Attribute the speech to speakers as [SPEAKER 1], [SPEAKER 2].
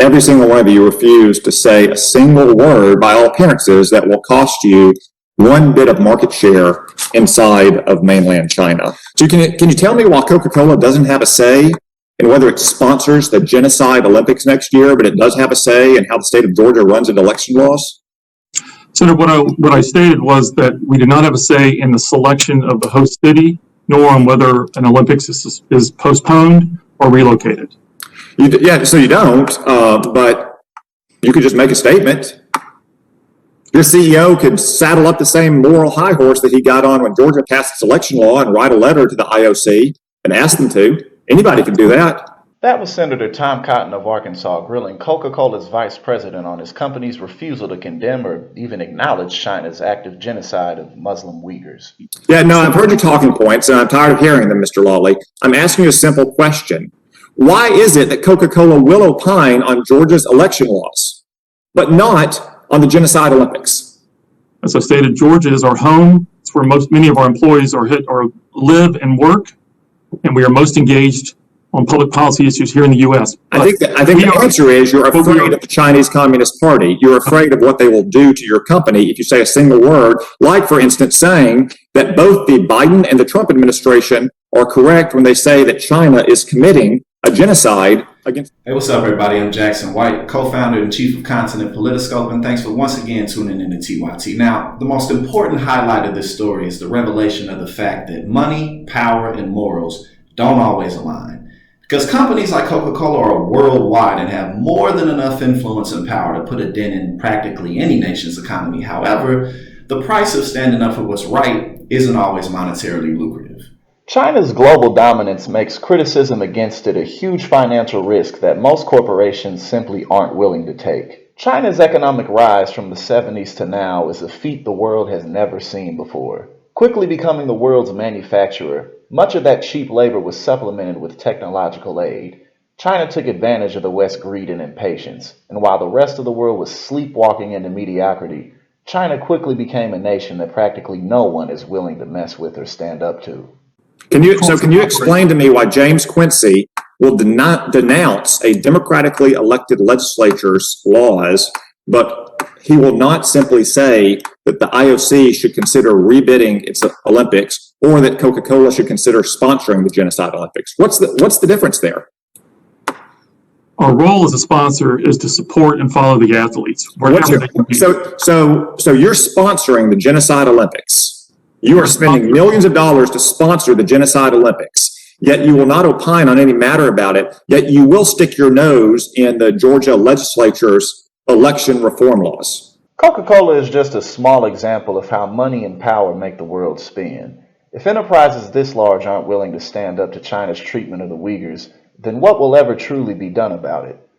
[SPEAKER 1] every single one of you refused to say a single word, by all appearances, that will cost you one bit of market share inside of mainland China. So can you tell me why Coca-Cola doesn't have a say in whether it sponsors the Genocide Olympics next year, but it does have a say in how the state of Georgia runs its election laws?
[SPEAKER 2] Senator, what I stated was that we do not have a say in the selection of the host city, nor on whether an Olympics is postponed or relocated.
[SPEAKER 1] So you don't, but you could just make a statement. Your CEO could saddle up the same moral high horse that he got on when Georgia passed its election law and write a letter to the IOC and ask them to. Anybody can do that.
[SPEAKER 3] That was Senator Tom Cotton of Arkansas grilling Coca-Cola's vice president on his company's refusal to condemn or even acknowledge China's active genocide of Muslim Uyghurs.
[SPEAKER 1] Yeah, no, I've heard your talking points, and I'm tired of hearing them, Mr. Lawley. I'm asking you a simple question. Why is it that Coca-Cola will opine on Georgia's election laws, but not on the Genocide Olympics?
[SPEAKER 2] As I stated, Georgia is our home. It's where many of our employees live and work, and we are most engaged on public policy issues here in the U.S.
[SPEAKER 1] I think the answer is you're afraid of the Chinese Communist Party. You're afraid of what they will do to your company if you say a single word, like, for instance, saying that both the Biden and the Trump administration are correct when they say that China is committing a genocide against...
[SPEAKER 4] Hey, what's up, everybody? I'm Jackson White, co-founder and chief of content at Politiscope, and thanks for once again tuning in to TYT. Now, the most important highlight of this story is the revelation of the fact that money, power, and morals don't always align. Because companies like Coca-Cola are worldwide and have more than enough influence and power to put a dent in practically any nation's economy. However, the price of standing up for what's right isn't always monetarily lucrative.
[SPEAKER 3] China's global dominance makes criticism against it a huge financial risk that most corporations simply aren't willing to take. China's economic rise from the 70s to now is a feat the world has never seen before. Quickly becoming the world's manufacturer, much of that cheap labor was supplemented with technological aid. China took advantage of the West's greed and impatience, and while the rest of the world was sleepwalking into mediocrity, China quickly became a nation that practically no one is willing to mess with or stand up to.
[SPEAKER 1] Can you explain to me why James Quincy will denounce a democratically elected legislature's laws, but he will not simply say that the IOC should consider rebidding its Olympics or that Coca-Cola should consider sponsoring the Genocide Olympics? What's the difference there?
[SPEAKER 2] Our role as a sponsor is to support and follow the athletes.
[SPEAKER 1] So you're sponsoring the Genocide Olympics. You are spending millions of dollars to sponsor the Genocide Olympics, yet you will not opine on any matter about it, yet you will stick your nose in the Georgia legislature's election reform laws.
[SPEAKER 3] Coca-Cola is just a small example of how money and power make the world spin. If enterprises this large aren't willing to stand up to China's treatment of the Uyghurs, then what will ever truly be done about it?